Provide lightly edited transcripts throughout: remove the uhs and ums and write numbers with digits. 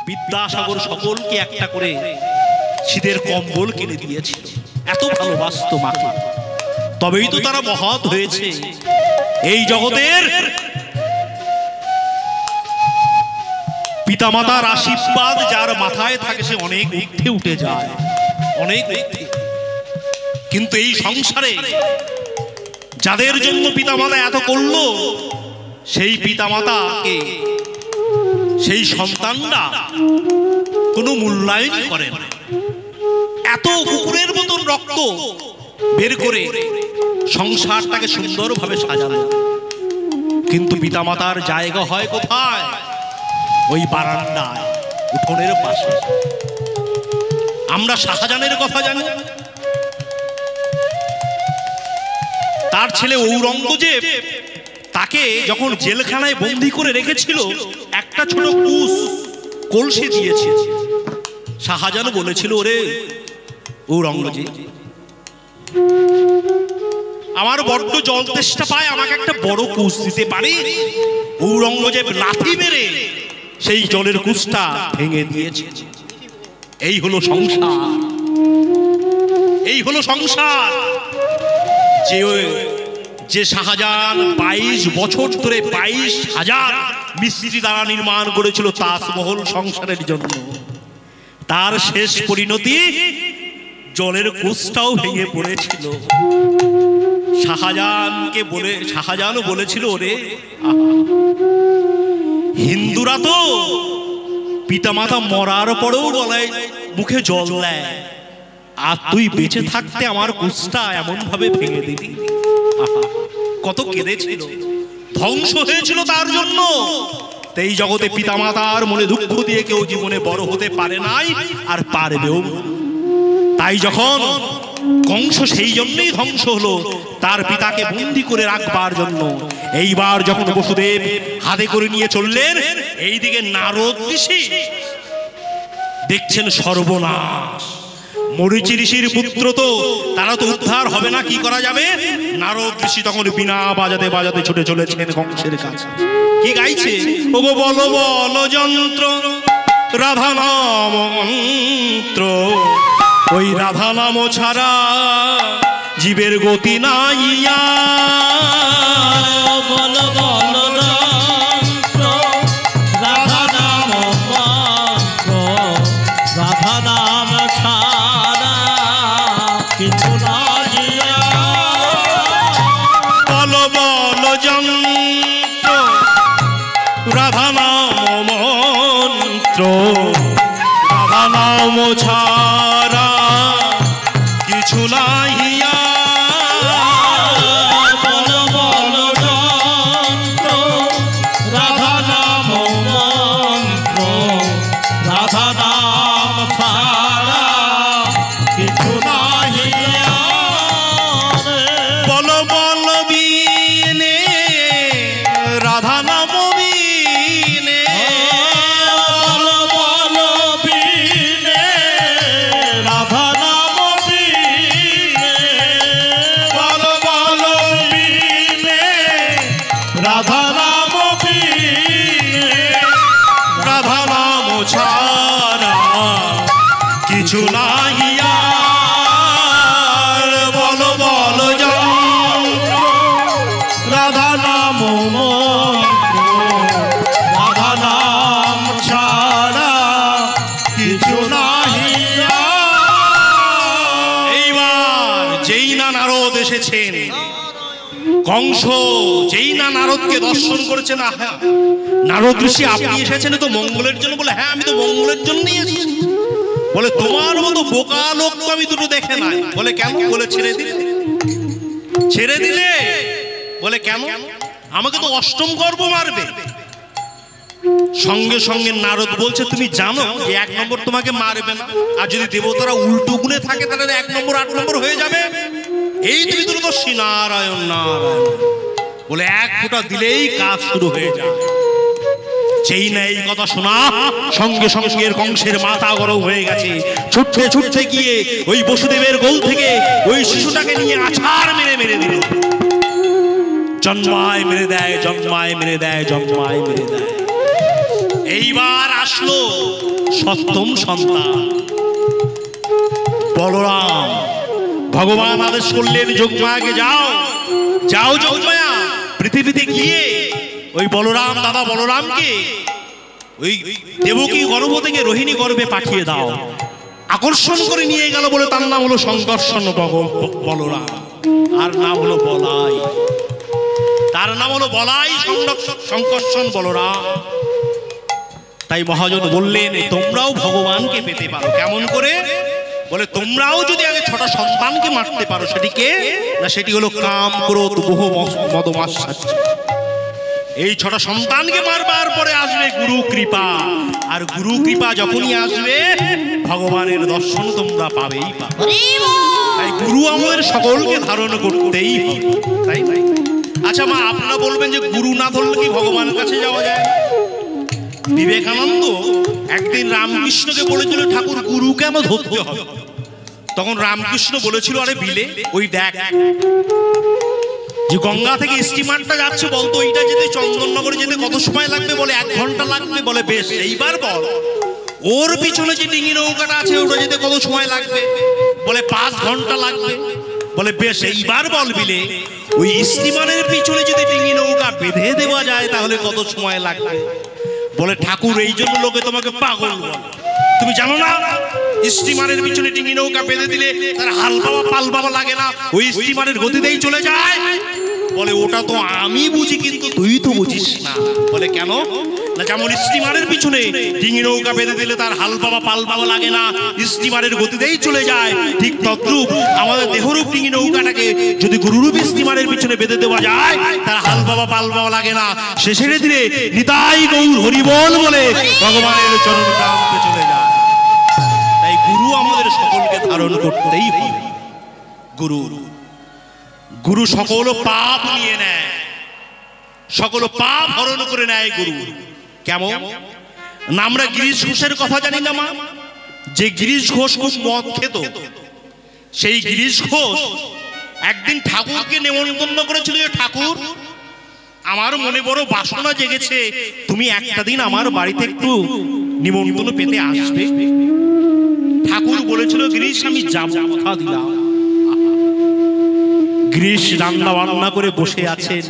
বিদ্যাসাগর সকলকে একটা করে শীতের কম্বল কিনে দিয়েছিল। এত ভালোবাসত মাকে, তবেই তো তারা মহৎ হয়েছে। এই জগতের পিতামাতার আশীর্বাদ যার মাথায় থাকে সে অনেক ঊর্ধ্বে উঠে যায়, অনেক ঊর্ধ্বে। কিন্তু এই সংসারে যাদের জন্য পিতামাতা এত করলো, সেই পিতামাতাকে সেই সন্তানরা কোনো মূল্যায়ন করে না। এত কুকুরের মতন রক্ত বের করে সংসারটাকে সুন্দরভাবে সাজানো, কিন্তু পিতামাতার জায়গা হয় কোথায়? ওই বারান্দায়, উঠোনের পাশে। আমরা শাহজাহানের কথা জানি, তার ছেলে ঔরঙ্গজেব তাকে যখন জেলখানায় বন্দী করে রেখেছিল, একটা ছোট কুশ কলসি দিয়েছে। শাহজাহান বলেছিল, ওরে ঔরঙ্গজেব, আমার বড্ড জল তেষ্টা পায়, আমাকে একটা বড় কুশ দিতে পারে? ঔরঙ্গজেব লাথি মেরে সেই জলের কুশটা ভেঙে দিয়েছে। এই হলো সংসার, এই হলো সংসার। যে শাহজাহান 22 বছর ধরে 22,000 মিস্ত্রি দ্বারা নির্মাণ করেছিল তাজমহল সংসারের জন্য, তার শেষ পরিণতি জলের কুশটাও ভেঙে পড়েছিল। শাহজাহানও বলেছিল, ওরে হিন্দুরা তো পিতামাতা মরার পরেও গলায় মুখে জল দেয়, আর তুই বেঁচে থাকতে আমার কুশটা এমন ভাবে ভেঙে দিবি। কত কেঁদেছিল, ধ্বংস হয়েছিল তার জন্য। এই জগতে পিতামাতার মনে দুঃখ দিয়ে কেউ জীবনে বড় হতে পারে নাই, আর পারবেও। তাই যখন কংস সেই জন্যই ধ্বংস হলো, তার পিতাকে বন্দী করে রাখবার জন্য। এইবার যখন বসুদেব হাতে করে নিয়ে চললেন, এইদিকে নারদ ঋষি দেখছেন সর্বনাশ। মরীচি ঋষির পুত্র তো, তারা তো উদ্ধার হবে না, কি করা যাবে? নারদ ঋষি তখন বিনা বাজাতে বাজাতে ছুটে চলেছেন কংসের কাছে। কি গাইছে? ওগো বল বল যন্ত্র রাধা নাম মন্ত্র, ওই রাধা নাম ছাড়া জীবের গতি নাই। বল বল যন্ত্র রাধা নাম মন্ত্র, রাধা নাম ছাড়া কিছু নাই। বল বল যন্ত্র রাধা নাম মন্ত্র, রাধা নাম ছাড়া কিছু নাই। বল বল যন্ত্র রাধা নাম মন্ত্র, রাধা নাম ছাড়া কিছু নাই। বল বল বিনে রাধা নাম বিনে, বল বল বিনে রাধা নাম বিনে, বল বল বিনে রাধা নাম বিনে, রাধা নাম ছাড়া কিছু নাই। আর বল বল যন্ত্র রাধা নাম মন্ত্র, রাধা নাম ছাড়া কিছু নাই। এইবার যেই না নারদ এসেছেন, কংস যেই না নারদকে দর্শন করেছেন, হ্যাঁ নারদ ঋষি আপনি এসেছেন তো মঙ্গলের জন্য? বলে হ্যাঁ, আমি তো মঙ্গলের জন্যই এসেছি। বলে তোমার মতো বোকা লোক তো আমি দুটো দেখে নাই। বলে কেন? বলে ছেড়ে দিলে, ছেড়ে দিলে। বলে কেন? আমাকে তো অষ্টম গর্ভ মারবে। সঙ্গে সঙ্গে নারদ বলছে, তুমি জানো যে 1 নম্বর তোমাকে মারবে না, আর যদি দেবতারা উল্টো গুণে থাকে তাহলে 1 নম্বর 8 নম্বর হয়ে যাবে। এই তুমি দূরদর্শী নারায়ণ নারায়ণ বলে 1 ফোঁটা দিলেই কাজ শুরু হয়ে যায়। যেই না এই কথা শোনা, সঙ্গে সঙ্গে কংসের মাথা গরম হয়ে গেছে। ছুটতে ছুটতে গিয়ে ওই বসুদেবের গোল থেকে ওই শিশুটাকে নিয়ে আছাড় মেরে মেরে দিল। জন্মায় মেরে দেয়, জন্মায় মেরে দেয়, জন্মায় মেরে দেয়। এইবার আসলো সপ্তম সন্তান বলরাম। ভগবান আদেশ করলেন যোগমায়াকে, যাও যাও যোগমায়া, পৃথিবীতে গিয়ে ওই বলরাম দাদা বলরামকে ওই দেবকী গর্ভ থেকে রোহিণী গর্ভে পাঠিয়ে দাও। আকর্ষণ করে নিয়ে গেল বলে তার নাম হলো সংকর্ষণ বলরাম, আর নাম হলো বলাই, তার নাম হলো বলাই সংকর্ষণ বলরাম। তাই মহাজন বললেন তোমরাও ভগবানকে পেতে পারো। কেমন করে? বলে তোমরাও যদি আগে 6টা সন্তানকে মারতে পারো, সেটিকে না, সেটি হলো কাম ক্রোধ মোহ মদ মাৎসর্য। এই 6টা সন্তানকে মারবার পরে আসবে গুরু কৃপা, আর গুরু কৃপা যখনই আসবে ভগবানের দর্শন তোমরা পাবেই পাবে। তাই গুরু আমাদের সকলকে ধারণ করতেই হবে, তাই তাই। আচ্ছা মা, আপনারা বলবেন যে গুরু না ধরলে কি ভগবানের কাছে যাওয়া যায়? বিবেকানন্দ একদিন রামকৃষ্ণকে বলেছিল ঠাকুর গুরু কেন ধরতে হবে? তখন রামকৃষ্ণ বলেছিল আরে বিলে ওই দেখ যে গঙ্গা থেকে স্টিমারটা যাচ্ছে, বলতো এইটা যেতে চন্দননগরে যেতে কত সময় লাগবে? বলে 1 ঘন্টা লাগবে। বলে বেশ, এইবার বল ওর পিছনে যে ডিঙি নৌকাটা আছে ওটা যেতে কত সময় লাগবে? বলে 5 ঘন্টা লাগবে। বলে বেশ, এইবার বল বিলে ওই স্টিমারের পিছনে যদি ডিঙি নৌকা বেঁধে দেওয়া যায় তাহলে কত সময় লাগবে? বলে ঠাকুর এই জন্য লোকে তোমাকে পাগল বলে। তুমি জানো না স্টিমারের পিছনে ডিঙি নৌকা বেঁধে দিলে তার হাল বাবা পাল বাবা লাগে না, ওই স্টিমারের গতিতেই চলে যায়? বলে ওটা তো আমি বুঝি, কিন্তু তুই তো বুঝিস না। বলে কেন? না, যেমন স্টিমারের পিছনে ডিঙি নৌকা বেঁধে দিলে তার হাল বাবা পাল বাবা লাগে না, স্টিমারের গতিতেই চলে যায়, ঠিক তদ্রূপ আমাদের দেহরূপ ডিঙি নৌকাটাকে যদি গুরুরূপ স্টিমারের পিছনে বেঁধে দেওয়া যায় তার হাল বাবা পাল বাবা লাগে না, সে ছেড়ে দিলে নিতাই গৌর হরিবল বলে ভগবানের চরণ প্রান্তে চলে যায়। তাই গুরু আমাদের সকলকে ধারণ করতেই হবে। গুরু গুরু সকল পাপ নিয়ে নেয়, সকল পাপ হরণ করে নেয় গুরু। কেমন না? আমরা গিরিশ ঘোষের কথা জানি না মা, যে গিরিশ ঘোষ খুব মদ খেত। সেই গিরিশ ঘোষ একদিন ঠাকুরকে নেমন্তন্ন করেছিল, ঠাকুর আমার মনে বড় বাসনা জেগেছে, তুমি একটা দিন আমার বাড়িতে একটু নিমন্ত্রণ পেতে আসবে। ঠাকুর বলেছিল গিরিশ আমি যাব, কথা দিলাম। গিরিশ রান্না বান্না করে বসে আছেন,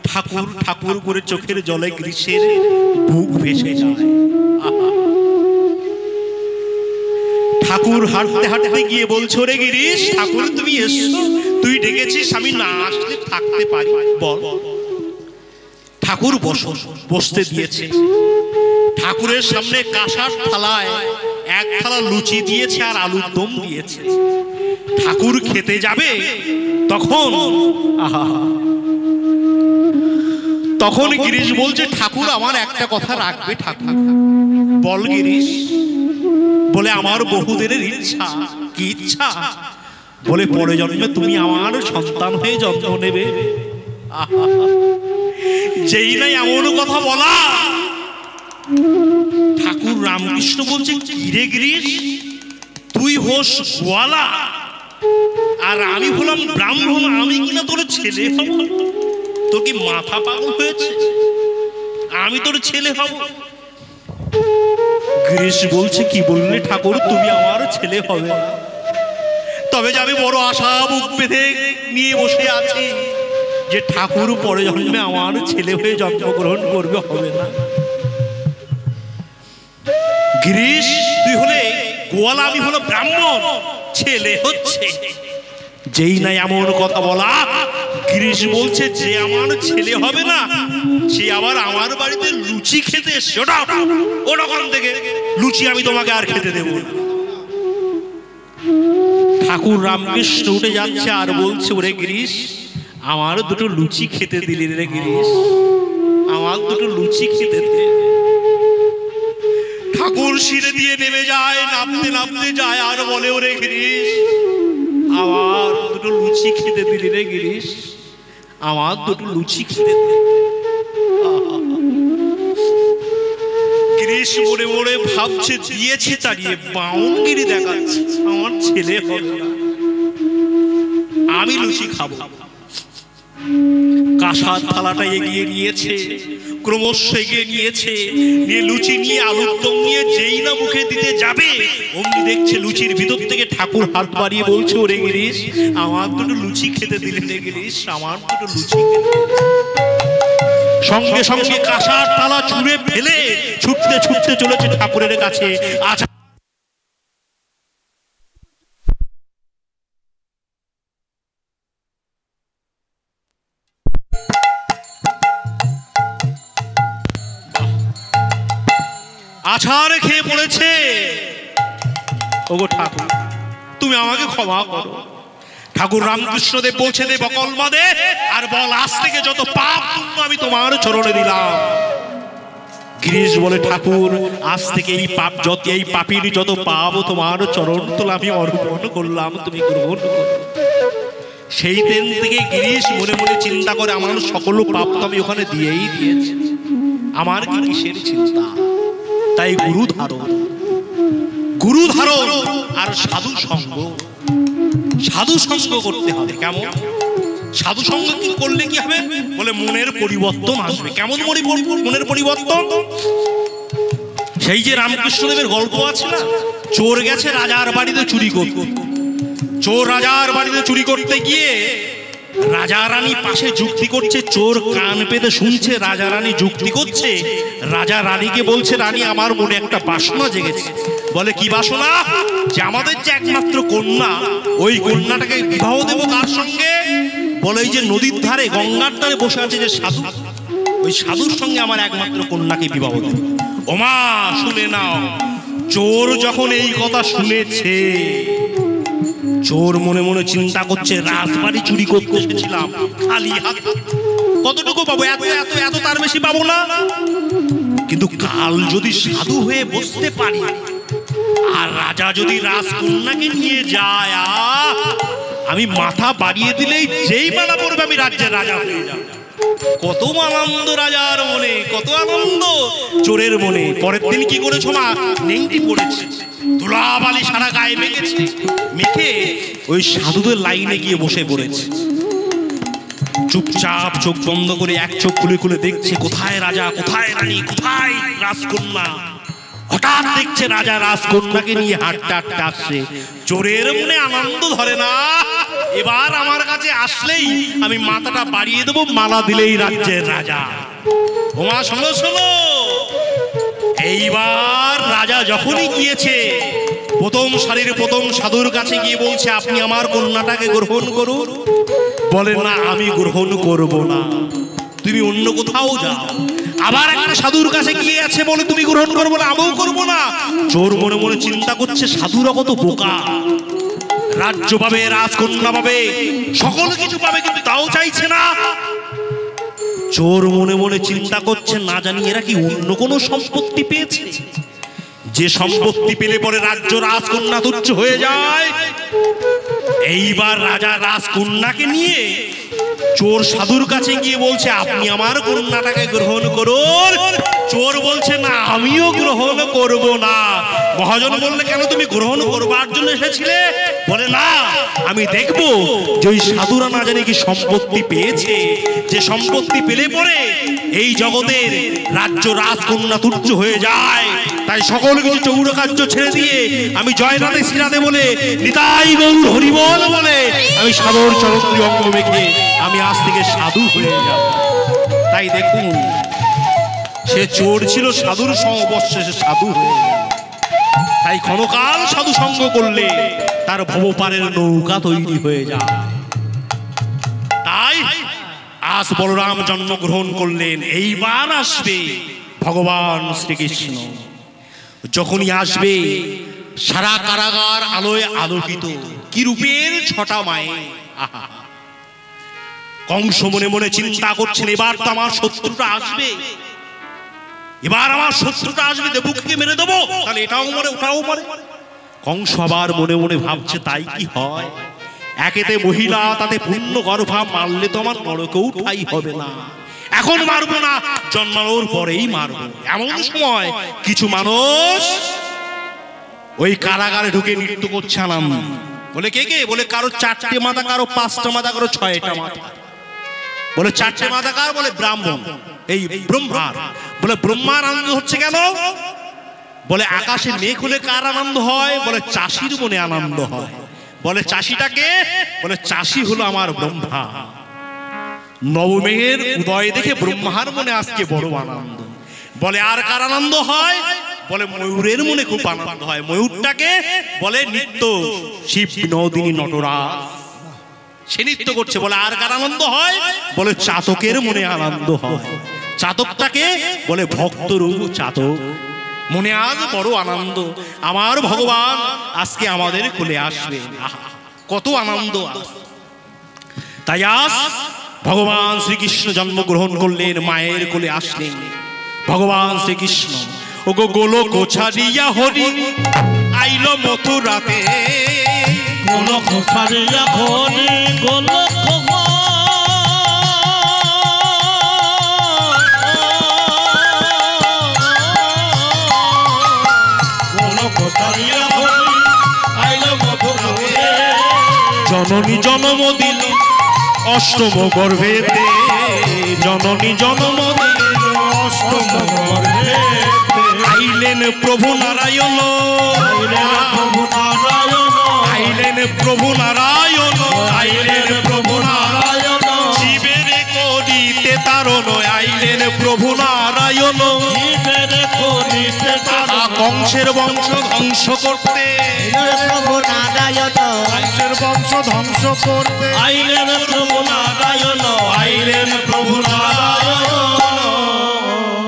ঠাকুর ঠাকুর করে চোখের জলে গিরিশের বুক ভেসে যায়। ঠাকুর হাঁটতে হাঁটতে গিয়ে বলছো রে গিরিশ, ঠাকুর তুমি এসো, তুই ডেকেছিস, আমি না আসলে থাকতে পারি? বল। ঠাকুর বসতে দিয়েছে। ঠাকুরের সামনে কাঁসার থালায় 1 থালা লুচি দিয়েছে আর আলুর দম দিয়েছে। ঠাকুর খেতে যাবে, তখন গিরিশ বলছে ঠাকুর আমার একটা কথা রাখবে ঠাকুর। বল গিরিশ। বলে আমার বহুদিনের ইচ্ছা। কি ইচ্ছা? বলে পরে জন্মে তুমি আমার সন্তান হয়ে জন্ম নেবে। যেই নাই এমন কথা বলা, ঠাকুর রামকৃষ্ণ বলছে কি রে গিরিশ, তুই হোস গোয়ালা আর আমি হলাম ব্রাহ্মণ, আমি কিনা তোর ছেলে হব? তোর কি মাথা পাগল হয়েছে? আমি তোর ছেলে হব? গিরিশ বলছে কি বললে ঠাকুর, তুমি আমার ছেলে হবে না। তবে যে আমি বড় আশা বুক বেঁধে নিয়ে বসে আছি যে ঠাকুর পরে জন্মে আমার ছেলে হয়ে জন্মগ্রহণ করবে, হবে না। গিরিশ তুই হলে গোয়ালা, আমি হলো ব্রাহ্মণ, ছেলে হচ্ছে। যেই না এমন কথা বলা, গিরিশ বলছে যে আমার ছেলে হবে না সে আবার আমার বাড়িতে লুচি খেতে এসছে। ওরকম থেকে লুচি আমি তোমাকে আর খেতে দেব না। ঠাকুর রামকৃষ্ণ উঠে যাচ্ছে আর বলছে ওরে গিরিশ, আমার 2টো লুচি খেতে দিলি রে গিরিশ, আমার 2টো লুচি খেতে দে। ঠাকুর শিরে দিয়ে নেমে যায়, নামতে নামতে যায় আর বলে ওরে গিরিশ, আমার 2টো লুচি খেতে দিলি রে গিরিশ, আমার 2টো লুচি খেতে দে। গিরিশ মনে মনে ভাবছে দিয়েছে তাড়িয়ে বাউনগিরি দেখাচ্ছে, আমার ছেলে হবে না, আমি লুচি খাবো। কাঁসার থালাটা এগিয়ে নিয়েছে, ক্রমশ এগিয়ে নিয়েছে, নিয়ে লুচি নিয়ে আলুর দম নিয়ে যেই না মুখে দিতে যাবে অমনি দেখছে লুচির ভিতর থেকে ঠাকুর হাত বাড়িয়ে বলছে, ওরে গিরিশ আমার দুটো লুচি খেতে দিলে রে গিরিশ, আমার দুটো লুচি খেতে। সঙ্গে সঙ্গে কাঁসার থালা ছুঁড়ে ফেলে ছুটতে ছুটতে চলেছে ঠাকুরের কাছে। আচ্ছা আছাড় খেয়ে পড়েছে, ওগো ঠাকুর তুমি আমাকে ক্ষমা করো। ঠাকুর রামকৃষ্ণদেব বলছে, দে বকল বাদে আর বল আজ থেকে যত পাপ পুণ্য আমি তোমার চরণে দিলাম। গিরিশ বলে, ঠাকুর আজ থেকে এই পাপ যত, এই পাপীর যত পাপ তোমার চরণ তোলা আমি অর্পণ করলাম, তুমি গ্রহণ করো। সেই দিন থেকে গিরিশ মনে মনে চিন্তা করে, আমার সকল পাপ তো আমি ওখানে দিয়েই দিয়েছি, আমার কি কিসের চিন্তা। তাই গুরু ধারণ, গুরু ধারণ আর সাধু সঙ্গ, সাধু সঙ্গ করতে হবে। কেমন সাধু সঙ্গ কি করলে কি হবে? বলে মনের পরিবর্তন আসবে। কেমন মনের পরিবর্তন? সেই যে রামকৃষ্ণদেবের গল্প আছে না, চোর গেছে রাজার বাড়িতে চুরি করতে। চোর রাজার বাড়িতে চুরি করতে গিয়ে রাজা রানী পাশে যুক্তি করছে, চোর কান পেতে শুনছে, রাজা রানী যুক্তি করছে। রাজা রানীকে বলছে, রানী আমার মনে একটা বাসনা জেগেছে। বলে কি বাসনা? যে আমাদের যে একমাত্র কন্যা, ওই কন্যাটাকে বিবাহ দেব কার সঙ্গে? বলে এই যে নদীর ধারে গঙ্গার ধারে বসে আছে যে সাধু, ওই সাধুর সঙ্গে আমার একমাত্র কন্যাকে বিবাহ দেব। ওমা শুনে নাও, চোর যখন এই কথা শুনেছে, চোর মনে মনে চিন্তা করছে, রাজবাড়ি চুরি করতে এসেছিলাম খালি হাত, কতটুকু পাবো? এত এত এত তার বেশি পাবো না। কিন্তু কাল যদি সাধু হয়ে বসতে পারি আর রাজা যদি রাজকন্যাকে নিয়ে যায়, আমি মাথা বাড়িয়ে দিলেই যেই মালা পড়বে আমি রাজ্যের রাজা হয়ে যাব। কত আনন্দ রাজার মনে, কত আনন্দ চোরের মনে। পরের দিন কি করেছো মা? নেংটি পড়েছে, ধুলাবালি সারা গায়ে মেখেছে, মেখে ওই সাধুদের লাইনে গিয়ে বসে পড়েছে। চুপচাপ চোখ বন্ধ করে এক চোখ খুলে খুলে দেখছে, কোথায় রাজা, কোথায় রানী, কোথায় রাজকন্যা। হঠাৎ দেখছে রাজা রাজকন্যাকে নিয়ে হাঁটতে হাঁটতে আসছে। চোরের মনে আনন্দ ধরে না, এবার আমার কাছে আসলেই আমি মাথাটা বাড়িয়ে দেবো, মালা দিলেই রাজ্যের রাজা। ওমা শোনো শোনো, এইবার রাজা যখনই গিয়েছে প্রথম সারির প্রথম সাধুর কাছে গিয়ে বলছে, আপনি আমার কন্যাটাকে গ্রহণ করুন। বলে না, আমি গ্রহণ করব না, তুমি অন্য কোথাও যাও। আবার একটা সাধুর কাছে গিয়ে আছে, বলে তুমি গ্রহণ করবো না, আমিও করবো না। চোর মনে মনে চিন্তা করছে, সাধুরা কত বোকা, রাজ্য পাবে, রাজকন্যা পাবে, সকল কিছু পাবে, কিন্তু তাও চাইছে না। চোর মনে মনে চিন্তা করছে, না জানি এরা কি অন্য কোনো সম্পত্তি পেয়েছে, যে সম্পত্তি পেলে পরে রাজ্য রাজকন্যা তুচ্ছ হয়ে যায়। এইবার রাজা রাজকন্যাকে নিয়ে চোর সাধুর কাছে গিয়ে বলছে, আপনি আমার কন্যাটাকে গ্রহণ করুন। চোর বলছে, না আমিও গ্রহণ করব না। মহাজন বললে, কেন তুমি গ্রহণ করবার জন্য এসেছিলে? বলে না, আমি দেখবো যে ওই সাধুরা না জানি কি সম্পত্তি পেয়েছে, যে সম্পত্তি পেলে পরে এই জগতের রাজ্য রাজকন্যা তুচ্ছ হয়ে যায়। তাই সকল কিছু চৌর কার্য ছেড়ে দিয়ে আমি জয়নাথে শ্রীনাথে বলে, নিতাই গৌর হরিবল বলে আমি সাধুর চরণ অঙ্গ মেখে আমি আজ থেকে সাধু হয়ে যাব। তাই দেখুন, সে চোর ছিল, সাধুর সমবর্ষে সে সাধু হয়ে গেল। তাই ক্ষণকাল সাধু সঙ্গ করলে তার ভবপারের নৌকা তৈরি হয়ে যায়। তাই আজ বলরাম জন্মগ্রহণ করলেন, এইবার আসবে ভগবান শ্রীকৃষ্ণ। যখনই আসবে সারা কারাগার আলোয় আলোকিত, কি রূপের ছটা মায়ে। আহা, কংস মনে মনে চিন্তা করছেন, এবার তো আমার শত্রুটা আসবে, এবার আমার শত্রুটা আসবে, দেবকীকে মেরে দেবো, তাহলে এটাও মরে ওটাও মরে। কংস আবার মনে মনে ভাবছে, তাই কি হয়, একেতে মহিলা, তাতে পূর্ণ গর্ভা, মারলে তো আমার নরকেও ঠাই হবে না, এখন মারবো না, জন্মানোর পরেই মারবো। এমন সময় কিছু মানুষ ওই কারাগারে ঢুকে নৃত্য করছে আনন্দ। বলে কে কে? বলে কারো 4টে মাথা, কারো 5টা মাথা, কারো 6টা মাথা। বলে চারটে মাথা কার? বলে ব্রাহ্মণ, এই ব্রহ্মার। বলে ব্রহ্মার আনন্দ হচ্ছে কেন? বলে আকাশে মেঘ হলে কার আনন্দ হয়? বলে চাষির মনে আনন্দ হয়। বলে চাষিটাকে? বলে চাষি হলো আমার ব্রহ্মা। নবমেঘের উদয় দেখে ব্রহ্মার মনে আজকে বড় আনন্দ। বলে আর কার আনন্দ হয়? বলে ময়ূরের মনে খুব আনন্দ হয়। ময়ূরটাকে? বলে নিত্য শিব বিনোদিনী নটরাজ, সে নৃত্য করছে। বলে আর কার আনন্দ হয়? বলে চাতকের মনে আনন্দ হয়। চাতকটাকে? বলে ভক্তরূপ চাতক, মনে আজ বড় আনন্দ, আমার ভগবান আজকে আমাদের কোলে আসবে। কত আনন্দ! তাই আজ ভগবান শ্রীকৃষ্ণ জন্মগ্রহণ করলেন, মায়ের কোলে আসলেন ভগবান শ্রীকৃষ্ণ। ও গো গোলক ছাড়িয়া হরি আইল মথুরাতে, গোলক ছাড়িয়া হরি গোলক ছাড়িয়া হরি আইল মথুরাতে, জননী জন্ম দিল অষ্টম গর্ভেতে, জননী জন্ম দিল অষ্টম গর্ভে, আইলেন প্রভু নারায়ণ, প্রভু নারায়ণ, আইলেন প্রভু নারায়ণ, আইলেন প্রভু নারায়ণ, জীবের করিতে তারণ, আইলেন প্রভু নারায়ণ, জীবের করিতে তারণ, কংসের বংশ ধ্বংস করতে, প্রভু নারায়ণ, কংসের বংশ ধ্বংস করতে, আইলেন প্রভু নারায়ণ, আইলেন প্রভু নারায়ণ।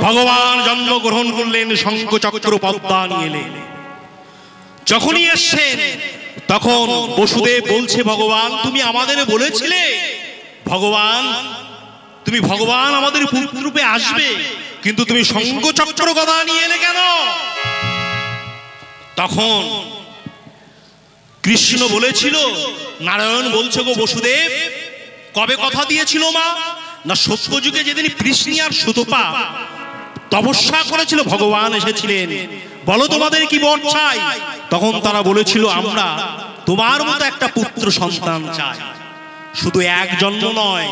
ভগবান জন্মগ্রহণ করলেন, শঙ্খ চক্র পদ্মা নিয়ে এলেন। যখনই এসছেন তখন বসুদেব বলছে, ভগবান তুমি আমাদের বলেছিলে ভগবান, তুমি ভগবান আমাদের পুত্র রূপে আসবে, কিন্তু তুমি শঙ্খ চক্র গদা নিয়ে এলে কেন? তখন কৃষ্ণ বলেছিল, নারায়ণ বলছে, গো বসুদেব কবে কথা দিয়েছিল মা? না সত্যযুগে যেদিন কৃষ্ণ আর সুতপা তপস্যা করেছিল, ভগবান এসেছিলেন, বলো তোমাদের কি বর চাই? তখন তারা বলেছিল, আমরা তোমার মতো একটা পুত্র সন্তান চাই। শুধু এক জন্ম নয়,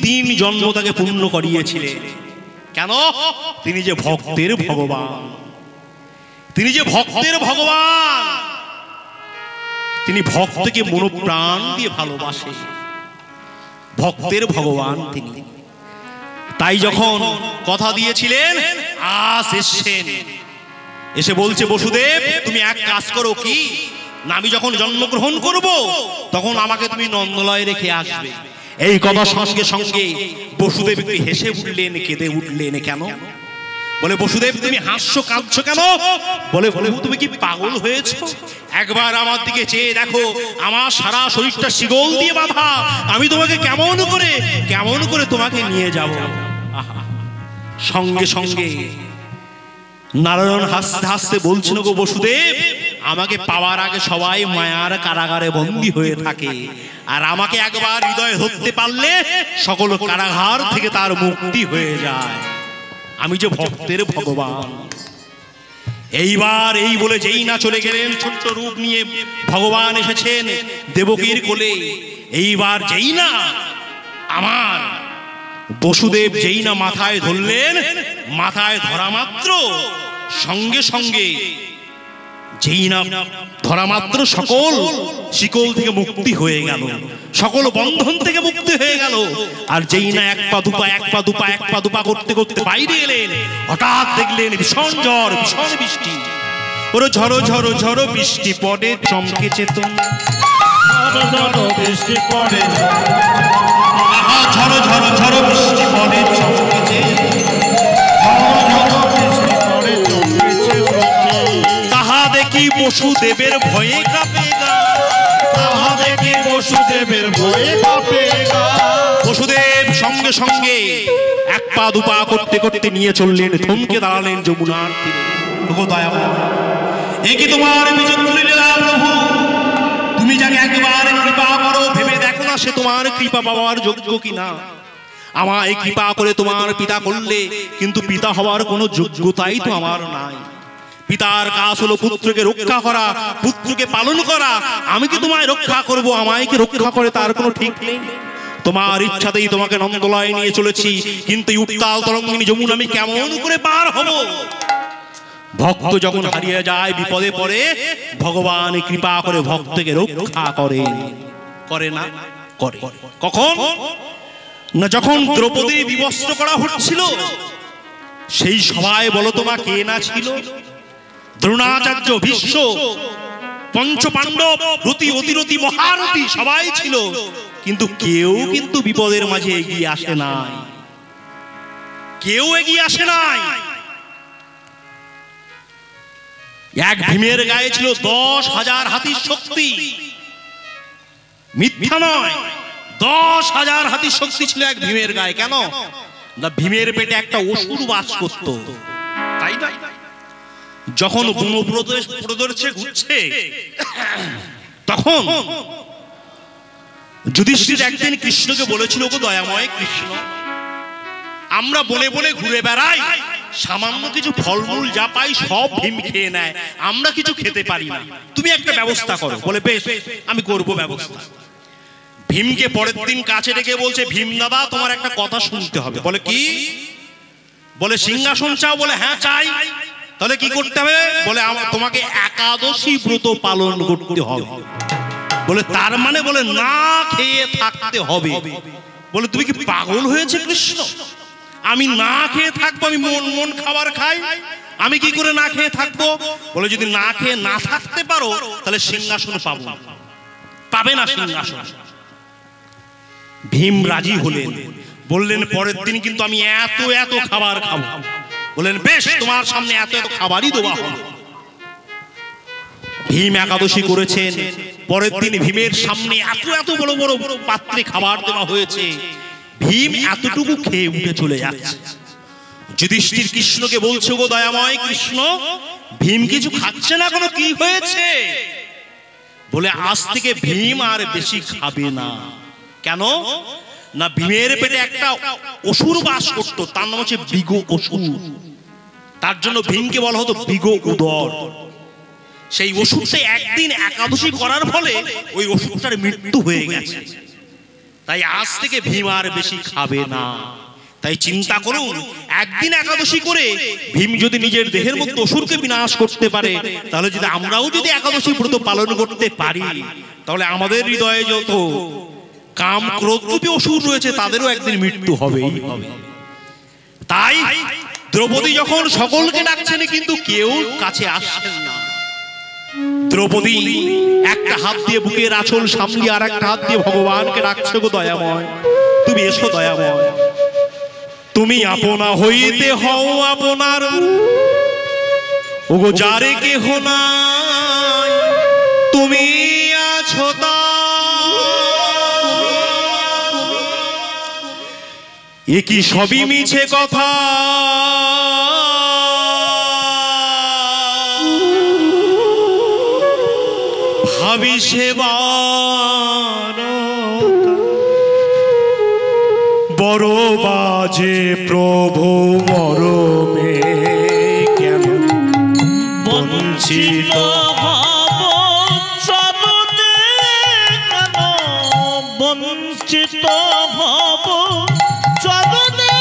তিন জন্ম তাকে পূর্ণ করিয়েছিলেন। কেন? তিনি যে ভক্তের ভগবান, তিনি যে ভক্তের ভগবান, তিনি ভক্তকে মনোপ্রাণ দিয়ে ভালোবাসে, ভক্তের ভগবান তিনি। তাই যখন কথা দিয়েছিলেন, আজ এসেছেন, এসে বলছে, বসুদেব তুমি এক কাজ করো, কি না আমি যখন জন্মগ্রহণ করব তখন আমাকে তুমি নন্দলয়ে রেখে আসবে। এই কথা সঙ্গে সঙ্গে বসুদেব একটু হেসে উঠলেন, কেঁদে উঠলেন। কেন? বলে বসুদেব তুমি হাসছো, কাঁদছো কেন? বলে প্রভু তুমি কি পাগল হয়েছো? একবার আমার দিকে চেয়ে দেখো, আমার সারা শরীরটা শিকল দিয়ে বাঁধা, আমি তোমাকে কেমন করে তোমাকে নিয়ে যাব। সঙ্গে সঙ্গে নারায়ণ হাসতে হাসতে বলছিল, গো বসুদেব আমাকে পাওয়ার আগে সবাই মায়ার কারাগারে বন্দী হয়ে থাকে, আর আমাকে একবার হৃদয়ে ধরতে পারলে সকল কারাগার থেকে তার মুক্তি হয়ে যায়। আমি যে ভক্তের ভগবান। এইবার এই বলে যেই না চলে গেলেন, ছোট্ট রূপ নিয়ে ভগবান এসেছেন দেবকীর কোলে। এইবার যেই না আমার বসুদেব যেই না মাথায় ধরলেন, মাথায় ধরা মাত্র সঙ্গে সঙ্গে যেই না ধরা মাত্র সকল শিকল থেকে মুক্তি হয়ে গেল, সকল বন্ধন থেকে মুক্তি হয়ে গেল। আর যেই না এক পা দুপা করতে করতে বাইরে এলেন, হঠাৎ দেখলেন ভীষণ ঝড়, ভীষণ বৃষ্টি। ওরে ঝড়ো ঝড়ো ঝড়ো বৃষ্টি পড়ে চমকে চেতন, বৃষ্টি পড়ে, আহা ঝড়ো ঝড়ো ঝড়ো বৃষ্টি পড়ে চমকে চেতন, তাহা দেখি বসুদেবের ভয়ে কাঁপে গা, তাহা দেখি বসুদেবের ভয়ে কাঁপে গা। বসুদেব সঙ্গে সঙ্গে এক পা দুপা করতে করতে নিয়ে চললেন, থমকে দাঁড়ালেন যমুনার তীরে। প্রভু দয়াময়, এ কি তোমার বিচিত্র লীলা প্রভু? তুমি যাকে একবার কৃপা করো, ভেবে দেখো না সে তোমার কৃপা পাওয়ার যোগ্য কিনা। আমায় কৃপা করে তোমার পিতা করলে, কিন্তু পিতা হওয়ার কোনো যোগ্যতাই তো আমার নাই। পিতার কাজ হলো পুত্রকে রক্ষা করা, পুত্রকে পালন করা। আমি কি তোমায় রক্ষা করব? আমায় কি রক্ষা করে তার কোনো ঠিক নেই। তোমার ইচ্ছাতেই তোমাকে নন্দলায় নিয়ে চলেছি, কিন্তু এই উত্তাল তরঙ্গিনী যমুনা আমি কেমন করে পার হব? ভক্ত যখন হারিয়ে যায়, বিপদে পড়ে, ভগবান কৃপা করে ভক্তকে রক্ষা করেন। করে না? করে। কখন না যখন দ্রৌপদী বিবস্ত্র করা হচ্ছিল, সেই সবাই বলো তোমা কে না ছিল? দ্রোণাচার্য, ভীষ্ম, পঞ্চপাণ্ডব, রতি, অতিরতি, মহারথী সবাই ছিল, কিন্তু কেউ কিন্তু বিপদের মাঝে এগিয়ে আসে নাই। কেউ এগিয়ে আসে নাই। এক ভীমের গায়ে ছিল 10,000 হাতির শক্তি। মিথ্যা নয়, 10,000 হাতির শক্তি ছিল এক ভীমের গায়ে। কেন না ভীমের পেটে একটা অসুর বাস করত। তাই না? যখন বনপ্রদেশে ঘুরছে, তখন যুধিষ্ঠির একদিন কৃষ্ণকে বলেছিল, গো দয়াময় কৃষ্ণ, আমরা বনে বনে ঘুরে বেড়াই, সামান্য কিছু ফলমূল যা পাই সব ভীম খেয়ে নেয়, আমরা কিছু খেতে পারি না, তুমি একটা ব্যবস্থা করো। বলে বেশ, আমি করব ব্যবস্থা। ভীমকে পরের দিন কাছে ডেকে বলছে, ভীম দাদা তোমার একটা কথা শুনতে হবে। বলে কি? বলে সিংহাসন চাও? বলে হ্যাঁ চাই। তাহলে কি করতে হবে? বলে তোমাকে একাদশী ব্রত পালন করতে হবে। বলে তার মানে? বলে না খেয়ে থাকতে হবে। বলে তুমি কি পাগল হয়েছে কৃষ্ণ? আমি না খেয়ে থাকবো? আমি মন মন খাবার খাই, আমি কি করে না খেয়ে থাকবো? বলে যদি না খেয়ে না থাকতে পারো তাহলে সিংহাসন পাবো, পাবে না সিংহাসন। ভীম রাজি হলেন, বললেন পরের দিন কিন্তু আমি এত এত খাবার খাবো। বললেন বেশ, তোমার সামনে এত এত খাবারই দেওয়া হলো। ভীম একাদশী করেছেন, পরের দিন ভীমের সামনে এত এত বড় বড় পাত্রে খাবার দেওয়া হয়েছে। ভীম এতটুকু খেয়ে উঠে চলে যাচ্ছে। যুধিষ্ঠির কৃষ্ণকে বলছে, গো দয়াময় কৃষ্ণ, ভীম কিছু খাচ্ছে না, কোনো কি হয়েছে? বলে আজ থেকে ভীম আর বেশি খাবে না। কেন না ভীমের পেটে একটা অসুর বাস করতো, তার নাম হচ্ছে বিগ অসুর। তার জন্য ভীমকে বলা হতো বিগ উদর। সেই অসুরটা একদিন একাদশী করার ফলে ওই অসুরটার মৃত্যু হয়ে গেছে। তাই আজ থেকে ভীম আর বেশি খাবে না। তাই চিন্তা করুন, একদিন একাদশী করে ভীম যদি নিজের দেহের মধ্যে অসুরকে বিনাশ করতে পারে, তাহলে যদি আমরাও যদি একাদশী ব্রত পালন করতে পারি, তাহলে আমাদের হৃদয়ে যত কাম ক্রোধ রূপী অসুর রয়েছে তাদেরও একদিন মৃত্যু হবেই হবে। তাই দ্রৌপদী যখন সকলকে ডাকছেন, কিন্তু কেউ কাছে আসছেন না। দ্রৌপদী একটা হাত দিয়ে বুকের আঁচল সামলিয়ে আর একটা হাত দিয়ে ভগবানকে ডাকছে, গো দয়াময় তুমি এসো, দয়াময় তুমি আপনা হইতে হও আপনার, ওগো যারে কেহ নাই তুমি আছো তা। এ কি সবই মিছে কথা, ভাবি সেবার বড় বাজে প্রভু মরমে কেন বঞ্চিত ভাব চরণে, কেন বঞ্চিত ভাব চরণে।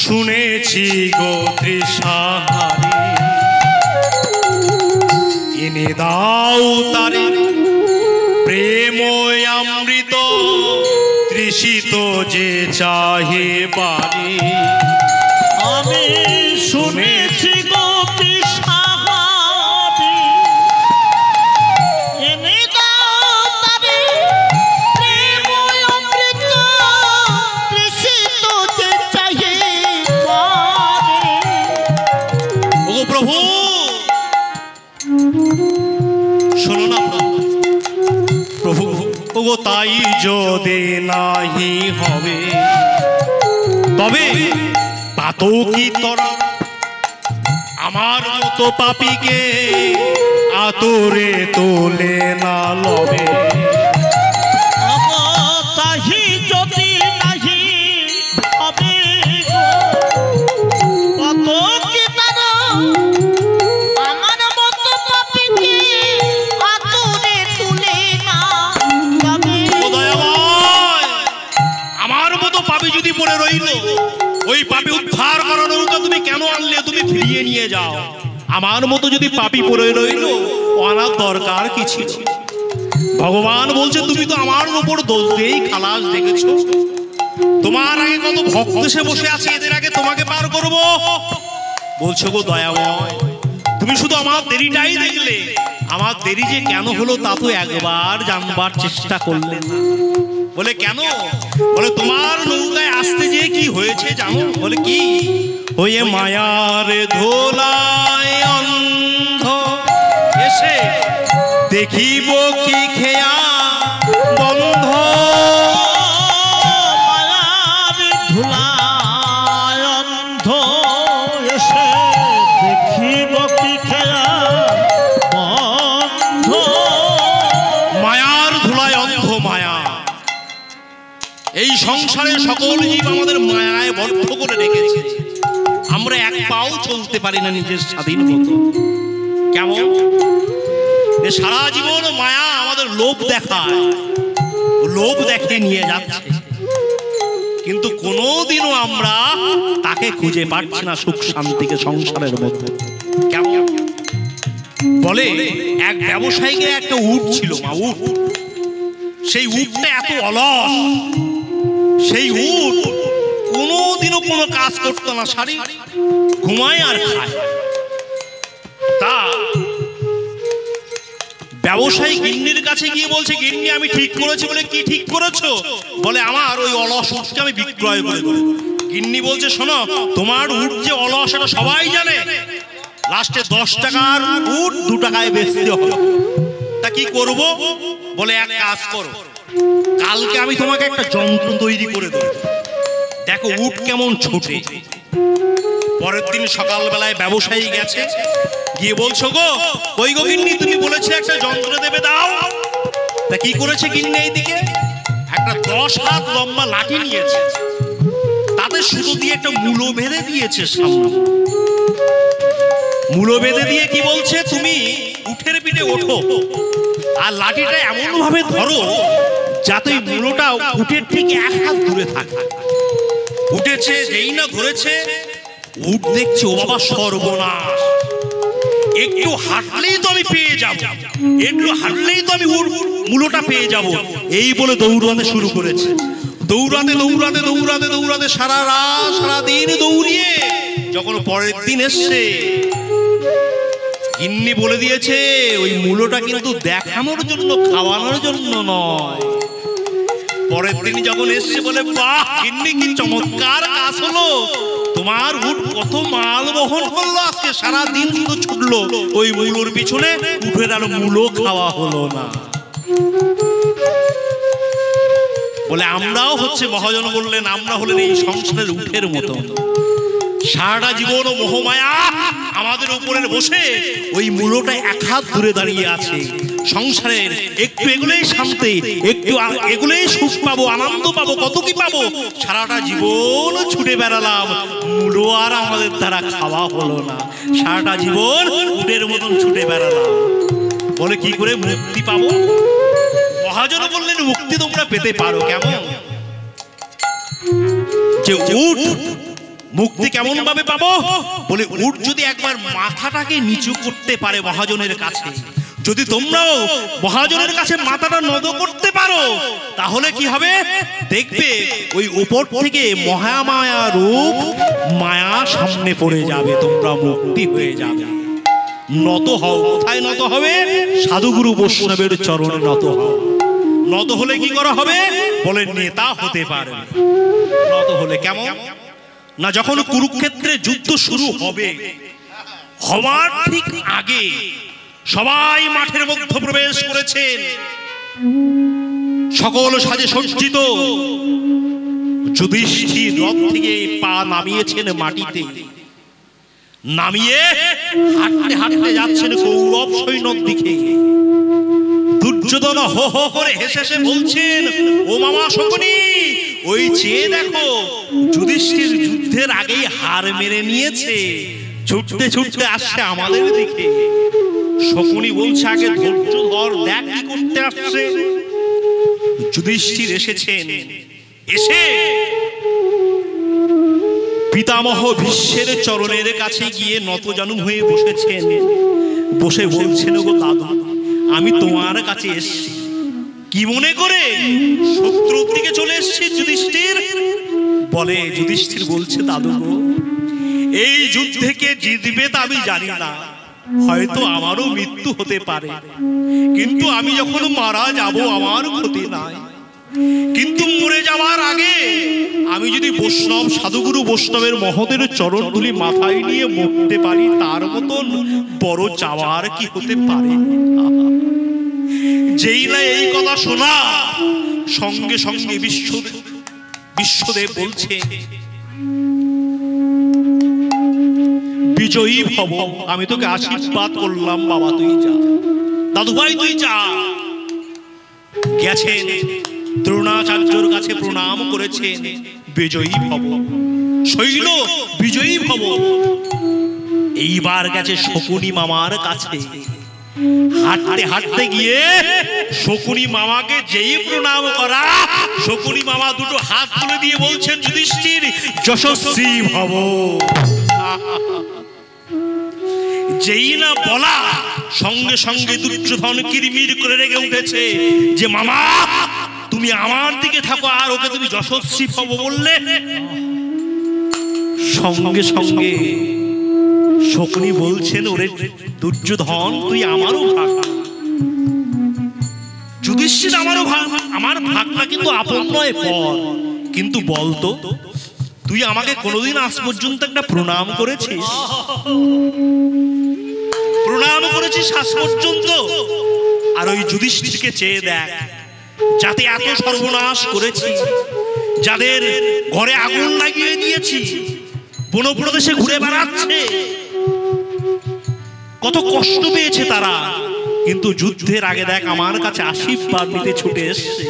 শুনেছি গো তৃষাহারি, এনে দাও তারে প্রেম অমৃত, তৃষিত যে চাহে বারে। আমি শুনেছি গো তৃষাহারি, এনে দাও তারে প্রেম তাই যদি নাহি হবে, তবে পাতকি তোরা আমার মতো পাপীকে আতরে তোলে না লবে। তাহি যদি নাহি হবে কত কি তারা আমার মতো পাপীকে আতরে তুলে না লবে। ও দয়াময়, আমার মতো পাপী যদি পড়ে রইল, ওই পাপী উদ্ধার করার নৌকা তুমি কেন আনলে? তুমি ফিরিয়ে নিয়ে যাও। আমার মতো যদি পাপী পড়ে রইল, আনার দরকার কি ছিল? ভগবান বলছে তুমি তো আমার উপর দোষ দিয়েই খালাস দেখেছো। তোমার আগে কত ভক্ত এসে বসে আছে, এদের আগে তোমাকে পার করব। বলছো গো দয়াময়, তুমি শুধু আমার দেরিটাই দেখলে। আমার দেরি যে কেন হলো তা তো একবার জানবার চেষ্টা করলে না। বলে কেন? বলে তোমার নৌকায় আসতে যে কি হয়েছে জানো? বলে কি? ওয়ে মায়ার ধোলায় অন্ধ এসে দেখিব কি খেয়া বন্ধ। মায়ার ধুলায় অন্ধ এসে দেখিব কি খেয়া বন্ধ। মায়ার ধুলায় অন্ধ মায়া। এই সংসারে সকল জীব আমাদের মায়ায় বদ্ধ করে রেখেছে। আমরা এক পাও চলতে পারি না নিজের স্বাধীন মতো। কেমন? সারা জীবন মায়া আমাদের লোভ দেখায়, লোভ দেখে নিয়ে যাচ্ছে, কিন্তু কোনোদিনও আমরা তাকে খুঁজে পাচ্ছি না সুখ শান্তিকে সংসারের মধ্যে। কেমন? বলে এক ব্যবসায়ীকে একটা উট ছিল, মা উট। সেই উটটা এত অলস, সেই উট কোনোদিনও কোনো কাজ করতো না, সারি ঘুমায় আর খায়। তা ব্যবসায়ী গিন্নির কাছে গিয়ে বলছে, গিন্নি আমি ঠিক করেছি। বলে কি ঠিক করেছো? বলে আমার ওই অলস উটকে আমি বিক্রয় করে দেবো। গিন্নি বলছে শোনো, তোমার উট যে অলস এটা সবাই জানে। লাস্টে 10 টাকার উট 2 টাকায় বেচতে হবে। তা কি করব? বলে এক কাজ করো, কালকে আমি তোমাকে একটা যন্ত্র তৈরি করে দেবো, দেখো উট কেমন ছোটে। পরের দিন সকালবেলায় ব্যবসায়ী গেছে, গিয়ে বলছো গো কই গো গিন্নি, তুমি বলেছিলে একটা যন্ত্র দেবে, দাও। তা কি করেছে গিন্নি? এইদিকে একটা 10 হাত লম্বা লাঠি নিয়েছে, তাতে সুতো দিয়ে একটা মূলো বেঁধে দিয়েছে সামনে। মূলো বেঁধে দিয়ে কি বলছে, তুমি উঠের পিঠে ওঠো আর লাঠিটা এমন ভাবে ধরো যাতে মূলোটা উঠের ঠিক 1 হাত দূরে থাকে। উঠেছে, যেই না ধরেছে, উঠ দেখছে ও বাবা সর্বনাশ, একটু হাঁটলেই তো আমি পেয়ে যাব, একটু হাঁটলেই তো আমি মূলোটা পেয়ে যাব। এই বলে দৌড়াতে শুরু করেছে। দৌড়াতে দৌড়াতে দৌড়াতে দৌড়াতে সারা রাত সারাদিন দৌড়িয়ে যখন পরের দিন এসছে, গিন্নি বলে দিয়েছে ওই মূলোটা কিন্তু দেখানোর জন্য, খাওয়ানোর জন্য নয়। পরের দিন যখন এসছে বলে, বাহ গিন্নি কি চমৎকার কাজ হলো, তোমার উট কত মাল বহন করলো, আজকে সারা দিন শুধু ছুটলো ওই মূলোর পিছনে, উঠে গেল মূলো খাওয়া হলো না। বলে আমরাও হচ্ছে, মহাজন বললেন আমরা হলেন এই সংসারের উঠের মতো। সারাটা জীবন মোহমায়া আমাদের উপরে বসে ওই মূলোটা 1 হাত দূরে দাঁড়িয়ে আছে। সংসারের একটু এগুলোই শান্তি, একটু এগুলোই সুখ পাবো, আনন্দ পাবো, কত কি পাবো। সারাটা জীবন ছুটে বেড়ালাম, মূলো আর আমাদের দ্বারা খাওয়া হলো না। সারাটা জীবন উটের মতন ছুটে বেড়ালাম। বলে কি করে মুক্তি পাবো? মহাজন বললেন মুক্তি তোমরা পেতে পারো। কেমন? যে উট মুক্তি কেমন ভাবে পাবো? বলে উট যদি একবার মাথাটাকে নিচু করতে পারে মহাজনের কাছে, যদি তোমরাও মহাজনের কাছে মাথাটা নত করতে পারো, তাহলে কি হবে দেখবে ওই উপর থেকে মহামায়া রূপ মায়া সামনে পড়ে যাবে, তোমরা মুক্তি হয়ে যাবে। নত হও। কোথায় নত হবে? সাধুগুরু বৈষ্ণবের চরণে নত হও। নত হলে কি করা হবে? বলে নেতা হতে পারবে। নত হলে কেমন না, যখন কুরুক্ষেত্রে যুদ্ধ শুরু হবে, হওয়ার ঠিক আগে সবাই মাঠের মধ্যে প্রবেশ করেছেন। সকল সাজে সজ্জিত যুধিষ্ঠির রথ থেকে পা নামিয়েছেন মাটিতে, নামিয়ে হাঁটতে হাঁটতে যাচ্ছেন কৌরব সৈন্যর দিকে। দুর্যোধন হো হো করে হেসে হেসে বলছেন, ও মামা শকুনি, ওই চেয়ে দেখো, যুধিষ্ঠির যুদ্ধের আগেই হার মেনে নিয়েছে, ছুটতে ছুটতে আসছে আমাদের দিকে। শকুনি বলছে, আগে ধৈর্য ধর, দেখ কি করতে আসছে। যুধিষ্ঠির এসেছেন, এসে পিতামহ ভীষ্মের চরণের কাছে গিয়ে নতজানু হয়ে বসেছেন। বসে বলছেন, গো দাদু, আমি তোমার কাছে এসেছি কি মনে করে? শত্রুর দিকে চলে এসেছি যুধিষ্ঠির। বলে যুধিষ্ঠির বলছে, দাদু গো, এই যুদ্ধে কে জিতবে তা আমি জানি না, হয়তো আমারও মৃত্যু হতে পারে, কিন্তু আমি যখন মারা যাব আমার ক্ষতি নাই। কিন্তু মরে যাওয়ার আগে আমি যদি বৈষ্ণব সাধুগুরু বৈষ্ণবের মহতের চরণ ধুলি মাথায় নিয়ে মরতে পারি, তার মতন বড় চাওয়ার কি হতে পারে? যেই না এই কথা শোনা, সঙ্গে সঙ্গে বিশ্বদেব বলছে, বিজয়ী ভব, আমি তোকে আশীর্বাদ করলাম, বাবা তুই যা, দাদু ভাই তুই যা। গেছেন দ্রোণাচার্যর কাছে প্রণাম করেছেন, বিজয়ী ভব, শৈল বিজয়ী ভব। এইবার গেছে শকুনি মামার কাছে। হাঁটতে হাঁটতে গিয়ে শকুনি মামাকে যেই প্রণাম করা, শকুনি মামা দুটো হাত তুলে দিয়ে বলছেন, যুধিষ্ঠির যশস্বী ভব। যেই না বলা, সঙ্গে সঙ্গে দুর্যোধন কিরমির করে রেগে উঠেছে যে, মামা তুমি আমার দিকে থাকো, আর ওকে তুমি যশস্বী ভব বললে। সঙ্গে সঙ্গে শকুনি বলছেন, ওরে দুর্যোধন, তুই আমারও ভাগ, যুধিষ্ঠির আমারও ভাগ, আমার ভাগটা কিন্তু আপন নয় পর। কিন্তু বলতো, তুই আমাকে কোনোদিন আজ পর্যন্ত একটা প্রণাম করেছিস? প্রণাম করেছিস আজ পর্যন্ত? আর ওই যুধিষ্ঠিরকে চেয়ে দেখ, যাতে এত সর্বনাশ করেছি, যাদের ঘরে আগুন লাগিয়ে দিয়েছি, বনপ্রদেশে ঘুরে বেড়াচ্ছে, কত কষ্ট পেয়েছে তারা, কিন্তু যুদ্ধের আগে দেখ আমার কাছে আশীর্বাদ নিতে ছুটে এসছে।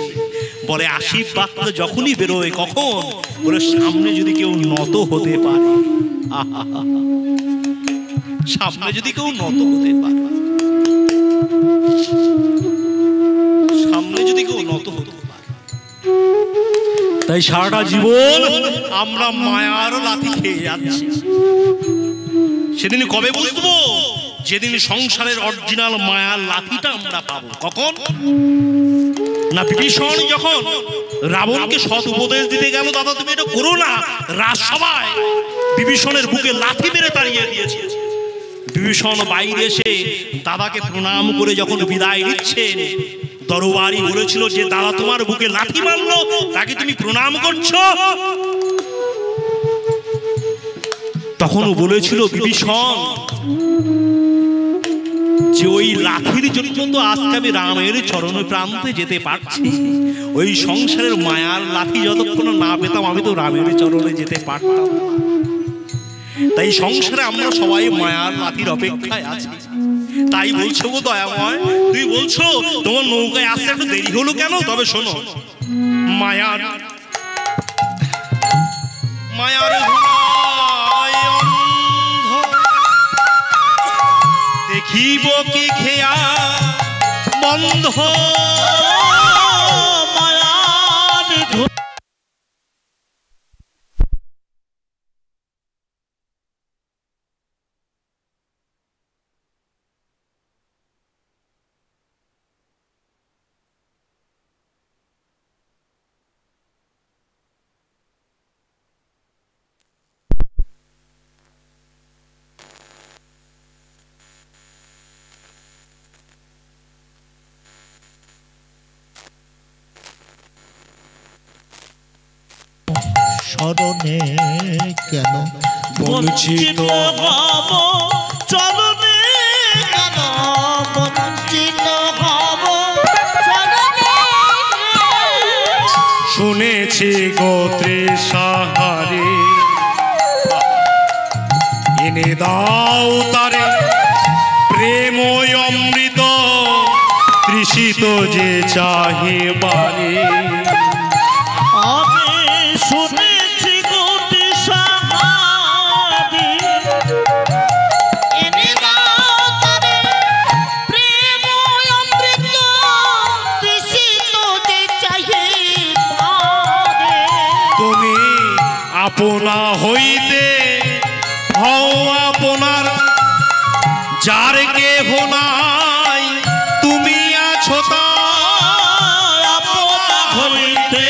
বলে আশীর্বাদ তো যখনই বেরোয়, কখন? বলে সামনে যদি কেউ নত হতে পারে, সামনে যদি কেউ নত হতে পারে, সামনে যদি কেউ নত হতে পারে। তাই সারাটা জীবন আমরা মায়ার লাথি খেয়ে যাচ্ছি। সেদিন কবে বুঝবো? যেদিন সংসারের অরিজিনাল মায়ার লাথিটা আমরা পাবো। কখন? না বিভীষণ যখন রাবণকে সৎ উপদেশ দিতে গেল, দাদা তুমি এটা করো না, রাজসভায় বিভীষণের বুকে লাথি মেরে তাড়িয়ে দিয়েছে। বিভীষণ বাইরে এসে দাদাকে প্রণাম করে যখন বিদায় নিচ্ছেন, দরবারি বলেছিল যে, দাদা তোমার বুকে লাথি মারলো, তাকে তুমি প্রণাম করছো? তখনও বলেছিল বিভীষণ যে, ওই লাঠির জন্য তো আজকে আমি রামের চরণ প্রান্তে যেতে পারছি। ওই সংসারের মায়ার লাঠি যতক্ষণ না পেতাম, আমি তো রামের চরণে যেতে পারতাম। তাই সংসারে আমরা সবাই মায়ার লাঠির অপেক্ষায় আছি। তাই বলছো গো দয়াময়, তুই বলছো তোমার নৌকায় আসতে একটু দেরি হলো কেন? তবে শোনো, মায়ার মায়ার দেখিব কি খেয়া বন্ধ, মায়ার স্মরণে কেন বঞ্চিত হব, চরণে কেন বঞ্চিত হব, চরণে শুনেছি গোত্রে সাহারে এনে দাও তারে প্রেম অমৃত তৃষিত যে চাহে বারে আমি শুনেছি গোটি সাহারি এনে দাও তারে প্রেম অমৃত তৃষিত যে চাহে পারে। তুমি আপনা হইতে হও আপনার যার কেহ নাই তুমি আছো তার আপনা হইতে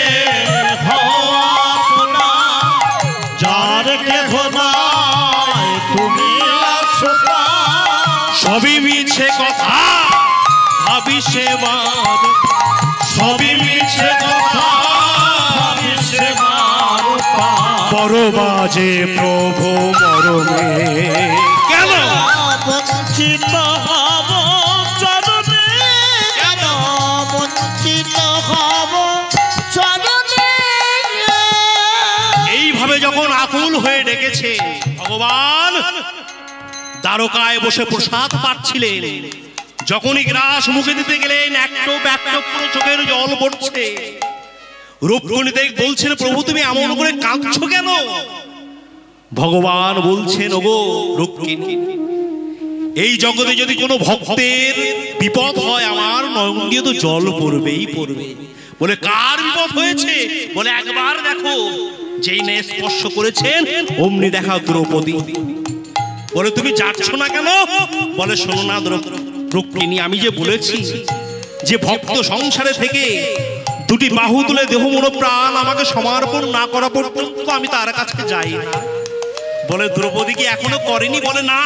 হওয়া আপনা যার কেহ নাই তুমি আছো তার। সবই মিছে কথা ভাবি সেবার সবই মিছে কথা আমি সেবার পার। বড় বাজে প্রভু মরমে কেন বঞ্চিত হব চরণে কেন বঞ্চিত হব চরণে। এইভাবে যখন আকুল হয়ে ডেকেছে ভগবান দ্বারকায় বসে প্রসাদ পাচ্ছিলেন, যখনই গ্রাস মুখে দিতে গেলেন একটো ব্যাকটো পুরো চোখের জল পড়ছে। রূপকণি দেখ বলছেন প্রভু তুমি এমন করে কাঁদছো কেন? ভগবান বলছেন ওগো রূপকিনী, এই জগতে যদি কোনো ভক্তের বিপদ হয় আমার নয়ন দিয়ে তো জল পড়বেই পড়বে। বলে কার বিপদ হয়েছে? বলে একবার দেখো, যেই নে স্পর্শ করেছেন অমনি দেখা দ্রৌপদী। বলে তুমি যাচ্ছ না কেন? বলে শোনো না রূপকিনী, আমি যে বলেছি যে ভক্ত সংসারে থেকে দুটি বাহু তুলে দেহ মন প্রাণ আমাকে সমর্পণ না করা পর্যন্ত আমি তার কাছে যাই না। বলে দ্রৌপদী কি এখনো করেনি? বলে না,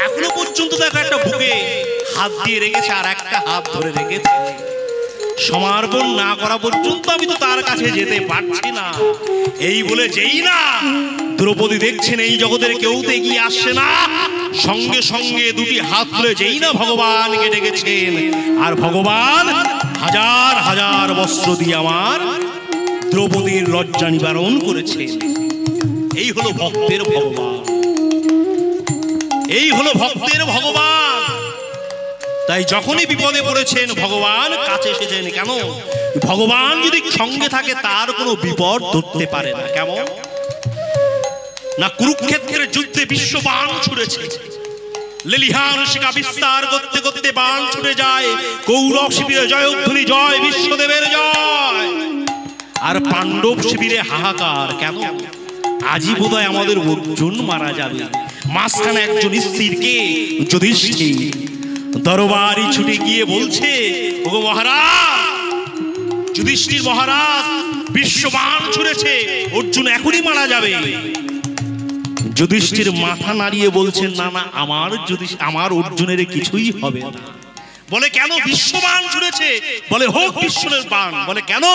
এখনো পর্যন্ত দেখো একটা বুকে হাত দিয়ে রেখেছে আর একটা হাত ধরে রেখেছে। সমর্পণ না করা পর্যন্ত আমি তো তার কাছে যেতে পারছি না। এই বলে যেই না দ্রৌপদী দেখছেন এই জগতের কেউ তো এগিয়ে আসছে না, সঙ্গে সঙ্গে দুটি হাত তুলে যেই না ভগবানকে ডেকেছেন, আর ভগবান হাজার হাজার বস্ত্র দিয়ে আমার দ্রৌপদীর লজ্জা নিবারণ করেছেন। এই হলো ভক্তের ভগবান, এই হলো ভক্তের ভগবান। তাই যখনই বিপদে পড়েছেন ভগবান কাছে এসেছেন। কেন? ভগবান যদি সঙ্গে থাকে তার কোনো বিপদ ধরতে পারে না। কেমন না, কুরুক্ষেত্রের যুদ্ধে বিশ্ব বাণ ছুড়েছে, লেলিহান শিখা বিস্তার করতে করতে বাণ ছুটে যায়, কৌরব শিবিরে জয়ধ্বনি জয় বিশ্বদেবের জয়, আর পাণ্ডব শিবিরে হাহাকার। কেন? আজই বোধহয় আমাদের অর্জুন মারা যাবে। মাঝখানে একজন স্ত্রীকে যুধিষ্ঠির দরবারি ছুটে গিয়ে বলছে, ওগো মহারাজ, যুধিষ্ঠির মহারাজ বিশ্ববাণ ছুড়েছে, অর্জুন এখনই মারা যাবে। যুধিষ্ঠির মাথা নাড়িয়ে বলছেন, না না, আমার অর্জুনের কিছুই হবে না। বলে কেন? বিশ্ববাণ ছুড়েছে। বলে হোক বিশ্বের বাণ। বলে কেন?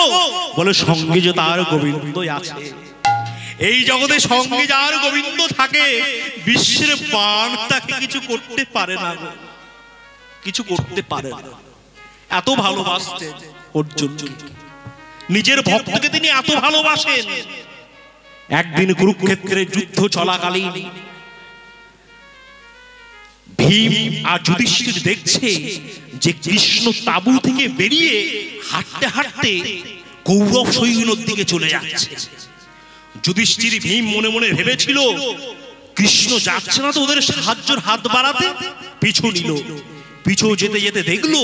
বলে সঙ্গে যে তার গোবিন্দ আছে, এই জগতে সঙ্গে যার গোবিন্দ থাকে বিশ্বের বাণ তাকে কিছু করতে পারে না, কিছু করতে পারে না। এত ভালোবাসতেন অর্জুন, নিজের ভক্তকে তিনি এত ভালোবাসেন। একদিন কুরুক্ষেত্রের যুদ্ধ চলাকালীন ভীম আর যুধিষ্ঠির দেখছে যে কৃষ্ণ তাঁবু থেকে বেরিয়ে হাঁটতে হাঁটতে কৌরব সৈন্যের দিকে চলে যাচ্ছে। যুধিষ্ঠির ভীম মনে মনে ভেবেছিল কৃষ্ণ যাচ্ছে না তো ওদের সাহায্যের হাত বাড়াতে, পিছু নিল। পিছু যেতে যেতে দেখলো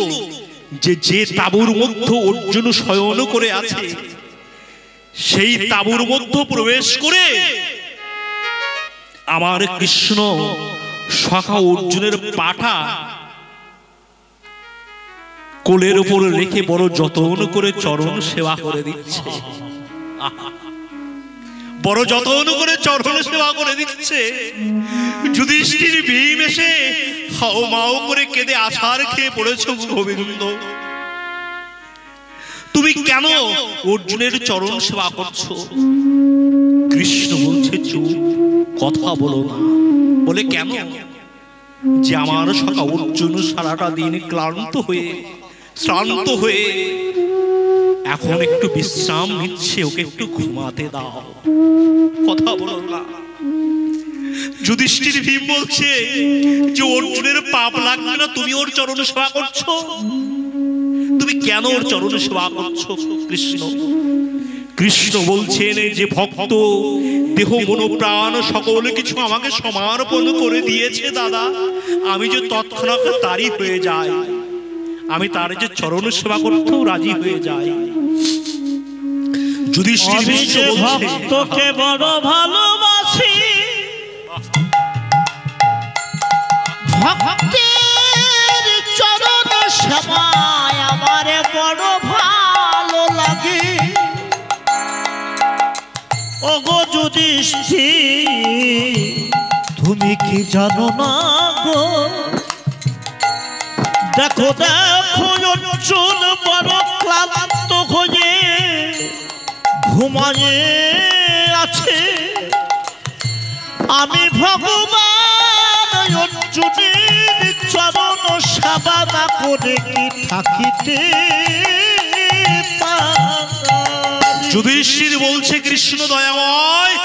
যে তাঁবুর মধ্যে অর্জুন শয়ন করে আছে, সেই তাঁবুর মধ্যে প্রবেশ করে আমার কৃষ্ণ সখা অর্জুনের পাটা কোলের উপর রেখে বড় যত্ন করে চরণ সেবা করে দিচ্ছে। বড় যত্ন করে চরণ সেবা করে দিচ্ছে। যুধিষ্ঠির ভীম এসে হাও মাও করে কেঁদে আছাড় খেয়ে পড়েছ, গোবিন্দ তুমি কেন অর্জুনের চরণ সেবা করছো? কৃষ্ণ বলছে চুপ, কথা বলো না। বলে কেন? যে আমার সখা অর্জুন সারাটা দিন ক্লান্ত হয়ে শ্রান্ত হয়ে এখন একটু বিশ্রাম নিচ্ছে, ওকে একটু ঘুমাতে দাও, কথা বলো না। যুধিষ্ঠির ভীম বলছে যে অর্জুনের পাপ লাগবে না, তুমি ওর চরণ সেবা করছো, তুমি কেন ওর চরণ সেবা করছো? কৃষ্ণ কৃষ্ণ বলছেন যে ভক্ত দেহ মন প্রাণ সকল কিছু আমাকে সমর্পণ করে দিয়েছে দাদা, আমি যে তৎক্ষণাৎ তারই হয়ে যাই, আমি তার যে চরণ সেবা করতেও রাজি হয়ে যাই। যুধিষ্ঠির ভক্তকে বড় ভালোবাসি, ভক্তের চরণ সেবায় আমার বড় ভালো লাগে। ওগো যুধিষ্ঠির তুমি কি জানো না গো, দেখো দেখো অর্জুন বড় ক্লান্ত হয়ে ঘুমায়ে আছে, আমি ভগবান অর্জুনের চরণ সেবা না করে কি থাকিতে পারি? যুধিষ্ঠির বলছে কৃষ্ণ দয়াময়,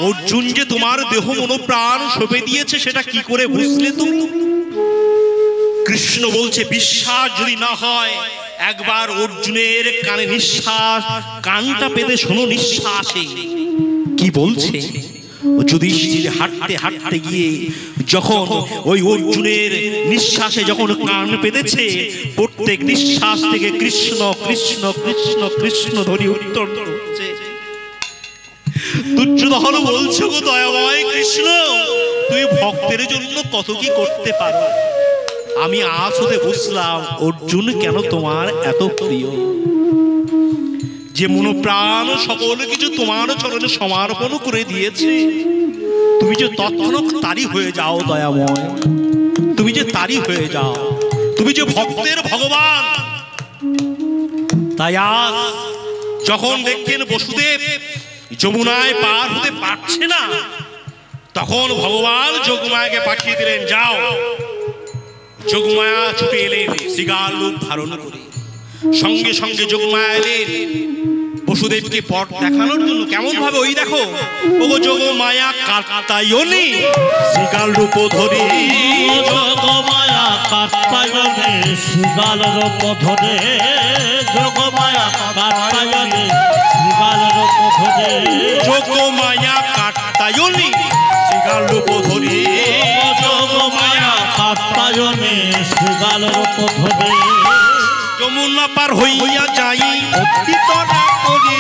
অর্জুন যে তোমার দেহ মন প্রাণ সঁপে দিয়েছে সেটা কি করে বুঝলে তুমি? কৃষ্ণ বলছে বিশ্বাস যদি না হয় একবার অর্জুনের কানে নিঃশ্বাস, কানটা পেতে শোনো নিঃশ্বাসে কি বলছে। যুধিষ্ঠির হাঁটতে হাঁটতে গিয়ে যখন ওই অর্জুনের নিঃশ্বাসে যখন কান পেতেছে, প্রত্যেক নিঃশ্বাস থেকে কৃষ্ণ কৃষ্ণ কৃষ্ণ কৃষ্ণ ধরি উত্তর হচ্ছে। দুর্যোধন বলছো গো দয়াময় কৃষ্ণ, তুমি ভক্তের জন্য কত কি করতে পারো, আমি আজ হতে বুঝলাম অর্জুন কেন তোমার এত প্রিয়, যে মন প্রাণ সকল কিছু তোমার চরণে সমর্পণ করে দিয়েছে, তুমি যে তৎক্ষণাৎ তারই হয়ে যাও দয়াময়, তুমি যে তারই হয়ে যাও, তুমি যে ভক্তের ভগবান। তাই আজ যখন দেখছেন বসুদেব যমুনায় পার হতে পারছে না, তখন ভগবান যোগমায়াকে পাঠিয়ে দিলেন, যাও। যোগমায়া ছুটে এলেন শৃগাল রূপ ধারণ করে, সঙ্গে সঙ্গে যোগমায়া এলেন বসুদেবকে পথ দেখানোর জন্য। কেমন ভাবে? ওই দেখো, ওগো যোগমায়া কাত্তায়নী শৃগাল রূপ ধরি, যোগমায়া কাত্তায়নী শৃগাল রূপ ধরে, যোগমায়া কাত্তায়নী শৃগাল রূপ ধরে, যোগমায়া কাত্তায়নী শৃগাল রূপ ধরি, যোগমায়া কাত্তায়নী শৃগাল রূপ ধরে, যমুনা পার হইয়া যাই অতীত না করি,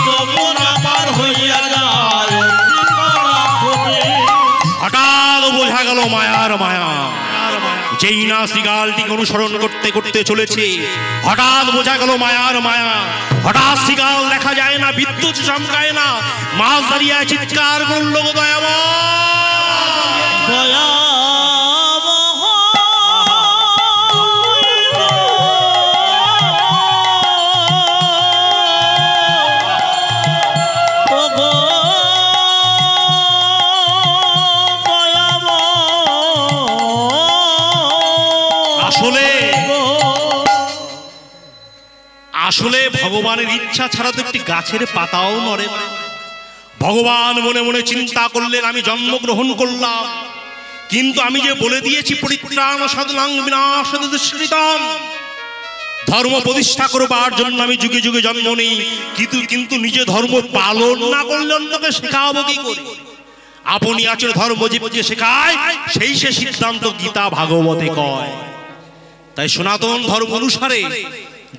যমুনা পার হইয়া যায় হঠাৎ বোঝা গেল মায়ার মায়া। যেই না শৃগালটিকে অনুসরণ করতে করতে চলেছে, হঠাৎ বোঝা গেল মায়ার মায়া। হঠাৎ শৃগাল দেখা যায় না, বিদ্যুৎ চমকায় না, মাছ দাঁড়িয়ে চিৎকার করল গো দয়াময়। দয়া আসলে ভগবানের ইচ্ছা ছাড়া তো একটি গাছের পাতাও নড়ে না। ভগবান মনে মনে চিন্তা করলেন, আমি জন্মগ্রহণ করলাম, কিন্তু আমি যে বলে দিয়েছি পরিত্রাণ সাধনাং বিনাশায় দুষ্কৃতাম, ধর্ম প্রতিষ্ঠা করবার জন্য আমি যুগে যুগে জন্ম নেই, কিন্তু নিজে ধর্ম পালন না করলে অন্যকে শেখাবো কি করে? আপনি আচর ধর্ম জীবকে শেখায়, সেই সে সিদ্ধান্ত গীতা ভাগবতে কয়। তাই সনাতন ধর্ম অনুসারে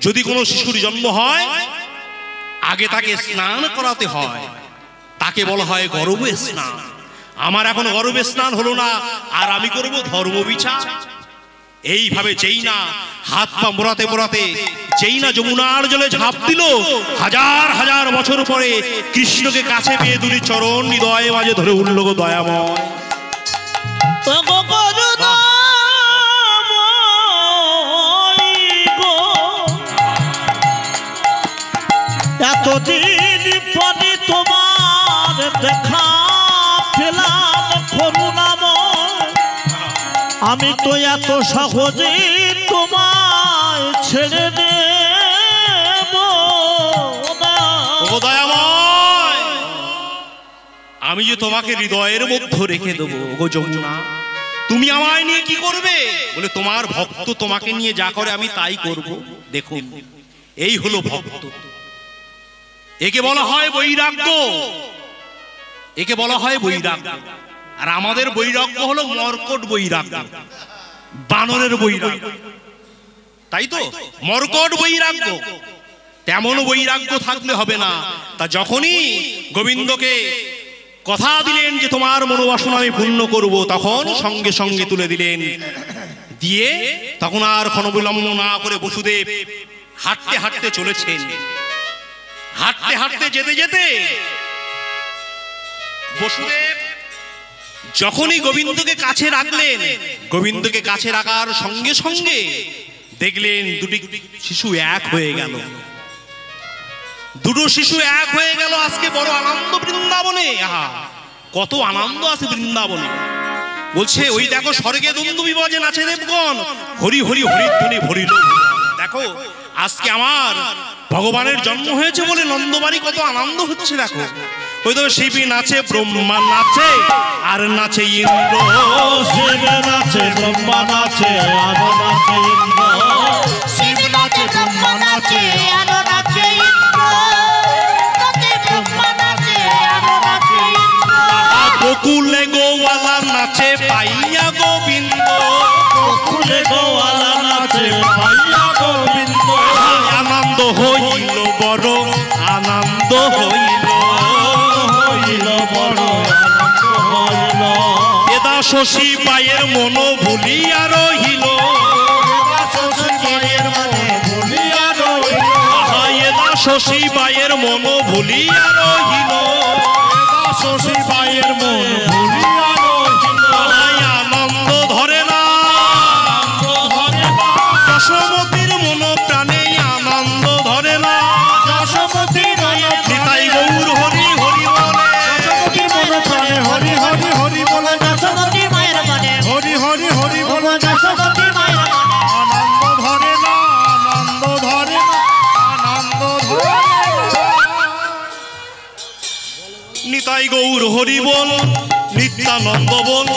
যদি কোনো শিশুর জন্ম হয়, আগে তাকে স্নান করাতে হয়, তাকে বলা হয় গর্ভ স্নান। আমার এখন গর্ভ স্নান হলো না, আর আমি করব ধর্ম বিচার। এইভাবে যেই না হাত পা মোড়াতে মোড়াতে যেই না যমুনার জলে ঝাঁপ দিল, হাজার হাজার বছর পরে কৃষ্ণকে কাছে পেয়ে দুটি চরণ হৃদয়ে মাঝে ধরে উঠল গো দয়াময়। এতদিন পরে তোমার দেখা পেলাম করুণাময়, আমি তো এত সহজে তোমায় ছেড়ে দেব আমি যে তোমাকে হৃদয়ের মধ্যে রেখে দেবো গো যমুনা, তুমি আমায় নিয়ে কি করবে? বলে তোমার ভক্ত তোমাকে নিয়ে যা করে আমি তাই করব। দেখুন, এই হলো ভক্ত। একে বলা হয় বৈরাগ্য, একে বলা হয় বৈরাগ্য। আর আমাদের বৈরাগ্য হলো মর্কট বৈরাগ্য, বানরের বৈরাগ্য, তাই তো? মর্কট বৈরাগ্য। তেমন বৈরাগ্য থাকলে হবে না। তা যখনই গোবিন্দকে কথা দিলেন যে তোমার মনোবাসনা আমি পূর্ণ করব, তখন সঙ্গে সঙ্গে তুলে দিলেন। দিয়ে তখন আর ক্ষণবিলম্ব না করে বসুদেব হাঁটতে হাঁটতে চলেছেন। হাঁটতে হাঁটতে যেতে যেতে বসুদেব যখনই গোবিন্দকে কাছে রাখলেন, গোবিন্দকে কাছে রাখার সঙ্গে সঙ্গে দেখলেন দুটি শিশু এক হয়ে গেল। দুটো শিশু এক হয়ে গেল। আজকে বড় আনন্দ বৃন্দাবনে। আহা, কত আনন্দ আছে বৃন্দাবনে। বলছে ওই দেখো স্বর্গে দুন্দুবি বাজে, নাচে দেবগণ, হরি হরি হরিধ্বনি ভরিল। দেখো আজকে আমার ভগবানের জন্ম হয়েছে বলে নন্দবাড়ি কত আনন্দ হচ্ছে। দেখো ওই তো শিবী নাচে, ব্রহ্মা নাচে, আর নাচে ইন্দ্র। শিব নাচে, ব্রহ্মা নাচে, আরো নাচে ইন্দ্র। শিব নাচে, ব্রহ্মা নাচে, আরো নাচে ইন্দ্র। নাচে ব্রহ্মা নাচে, আরো নাচে ইন্দ্র। বকুলে গোওয়ালা নাচে পাইয়া গোবিন্দ। বকুলে গোওয়ালা নাচে পাইয়া গোবিন্দ। আনন্দ হইল বড়, আনন্দ হইল, হইল বড় আনন্দ হইল। এদা শশী পায়ের মন ভুলিয়া রহিল। শশীবাইয়ের মনে ভুলিয়া রহিল। এদা শশী পায়ের মন ভুলিয়া রহিল। শশীবাইয়ের মন ভুলিয়া রহিল। আনন্দ ধরে না, যশোমতীর মন প্রাণে আনন্দ ধরে না। যশোমতীর নিতাই গৌর হরি হরি বলে, যশোমতীর মন প্রাণে হরি হরি হরি বলে। যশোমতী মায়ের মনে, হরি হরি হরি বলে। যশোমতী মায়ের মনে। আনন্দ ধরে না, আনন্দ ধরে না, আনন্দ ধরে না। নিতাই গৌর হরি বল, নিত্যানন্দ বল।